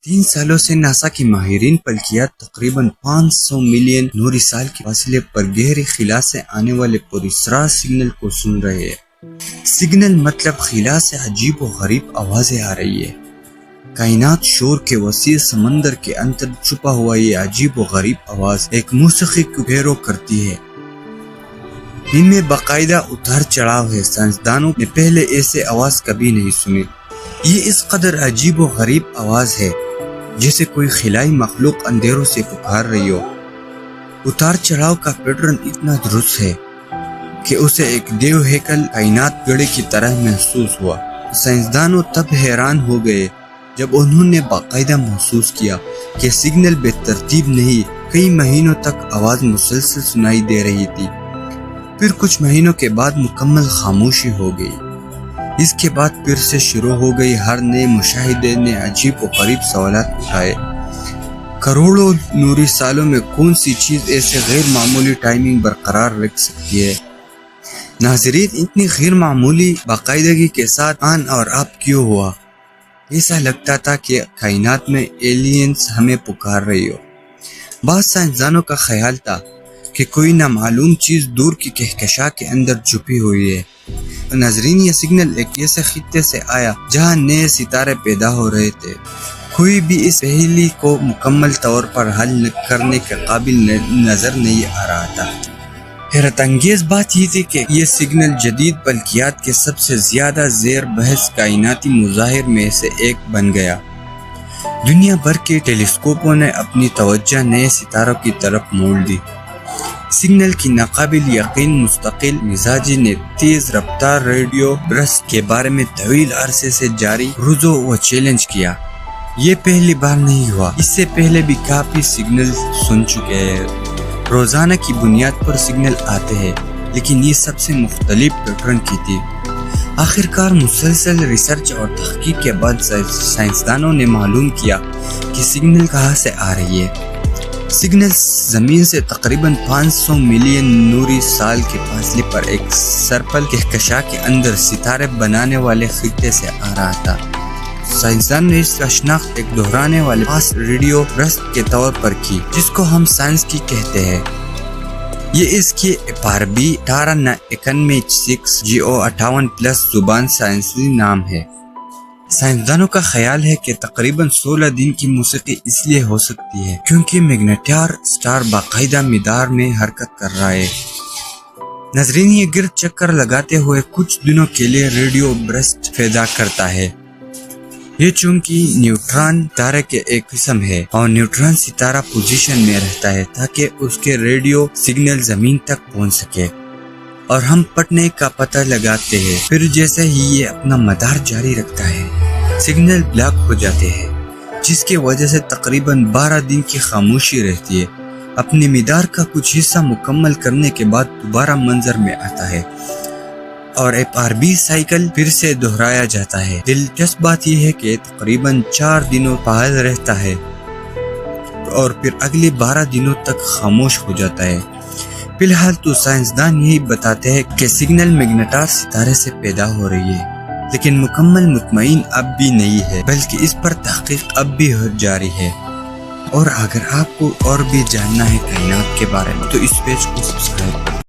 3 سالوں سے ناسا کے ماہرین فلکیات تقریباً 500 ملین نوری سال کے فاصلے پر گہرے خلا سے آنے والے پراسرار سگنل کو سن رہے ہیں۔ سگنل مطلب خلا سے عجیب و غریب آوازیں آ رہی ہے۔ کائنات شور کے وسیع سمندر کے اندر چھپا ہوا یہ عجیب و غریب آواز ایک موسیقی کو پیرو کرتی ہے۔ ان میں باقاعدہ اتار چڑھاؤ ہے۔ سائنسدانوں نے پہلے ایسے آواز کبھی نہیں سنی۔ یہ اس قدر عجیب و غریب آواز ہے جیسے کوئی خلائی مخلوق اندھیروں سے پکار رہی ہو۔ اتار چڑھاؤ کا پیٹرن اتنا درست ہے کہ اسے ایک دیو ہیکل کائنات گڑھے کی طرح محسوس ہوا۔ سائنسدانوں تب حیران ہو گئے جب انہوں نے باقاعدہ محسوس کیا کہ سگنل بے ترتیب نہیں، کئی مہینوں تک آواز مسلسل سنائی دے رہی تھی۔ پھر کچھ مہینوں کے بعد مکمل خاموشی ہو گئی۔ اس کے بعد پھر سے شروع ہو گئی۔ ہر نئے مشاہدے نے عجیب و غریب سوالات اٹھائے۔ کروڑوں نوری سالوں میں کون سی چیز ایسے غیر معمولی ٹائمنگ برقرار رکھ سکتی ہے؟ ناظرین، اتنی غیر معمولی باقاعدگی کے ساتھ آن اور آپ کیوں ہوا؟ ایسا لگتا تھا کہ کائنات میں ایلینز ہمیں پکار رہی ہو۔ بعض سائنسدانوں کا خیال تھا کہ کوئی نامعلوم چیز دور کی کہکشاں کے اندر چھپی ہوئی ہے۔ ناظرین، یہ سگنل ایک ایسے خطے سے آیا جہاں نئے ستارے پیدا ہو رہے تھے۔ کوئی بھی اس پہیلی کو مکمل طور پر حل کرنے کے قابل نظر نہیں آ رہا تھا۔ حیرت انگیز بات یہ تھی کہ یہ سگنل جدید فلکیات کے سب سے زیادہ زیر بحث کائناتی مظاہر میں سے ایک بن گیا۔ دنیا بھر کے ٹیلیسکوپوں نے اپنی توجہ نئے ستاروں کی طرف موڑ دی۔ سگنل کی ناقابل یقین مستقل مزاجی نے تیز رفتار ریڈیو برسٹ کے بارے میں طویل عرصے سے جاری رجوع و چیلنج کیا۔ یہ پہلی بار نہیں ہوا، اس سے پہلے بھی کافی سگنل سن چکے ہیں۔ روزانہ کی بنیاد پر سگنل آتے ہیں، لیکن یہ سب سے مختلف پیٹرن کی تھی۔ آخرکار مسلسل ریسرچ اور تحقیق کے بعد سائنسدانوں نے معلوم کیا کہ سگنل کہاں سے آ رہی ہے۔ سگنل زمین سے تقریباً 500 ملین نوری سال کے فاصلے پر ایک سرپل کہکشاں کے اندر ستارے بنانے والے خطے سے آ رہا تھا۔ سائنسدان نے اس کا شناخت ایک دہرانے والے فاسٹ ریڈیو برسٹ کے طور پر کی، جس کو ہم سائنس کی کہتے ہیں۔ یہ اس کی عربی 1891 GO58+ زبان سائنسی نام ہے۔ سائنسدانوں کا خیال ہے کہ تقریباً 16 دن کی موسیقی اس لیے ہو سکتی ہے کیونکہ میگنیٹار سٹار باقاعدہ مدار میں حرکت کر رہا ہے۔ ناظرین، یہ گرد چکر لگاتے ہوئے کچھ دنوں کے لیے ریڈیو برسٹ پیدا کرتا ہے۔ یہ چونکہ نیوٹران ستارے کے ایک قسم ہے اور نیوٹران ستارہ پوزیشن میں رہتا ہے تاکہ اس کے ریڈیو سگنل زمین تک پہنچ سکے اور ہم پٹنے کا پتہ لگاتے ہیں۔ پھر جیسے ہی یہ اپنا مدار جاری رکھتا ہے، سگنل بلاک ہو جاتے ہیں، جس کی وجہ سے تقریباً 12 دن کی خاموشی رہتی ہے۔ اپنے مدار کا کچھ حصہ مکمل کرنے کے بعد دوبارہ منظر میں آتا ہے اور FRB سائیکل پھر سے دہرایا جاتا ہے۔ دلچسپ بات یہ ہے کہ تقریباً 4 دنوں فعال رہتا ہے اور پھر اگلے 12 دنوں تک خاموش ہو جاتا ہے۔ فی الحال تو سائنسدان یہی بتاتے ہیں کہ سگنل میگنیٹار ستارے سے پیدا ہو رہی ہے، لیکن مکمل مطمئن اب بھی نہیں ہے، بلکہ اس پر تحقیق اب بھی جاری ہے۔ اور اگر آپ کو اور بھی جاننا ہے کائنات کے بارے میں تو اس پیج کو سبسکرائب کریں۔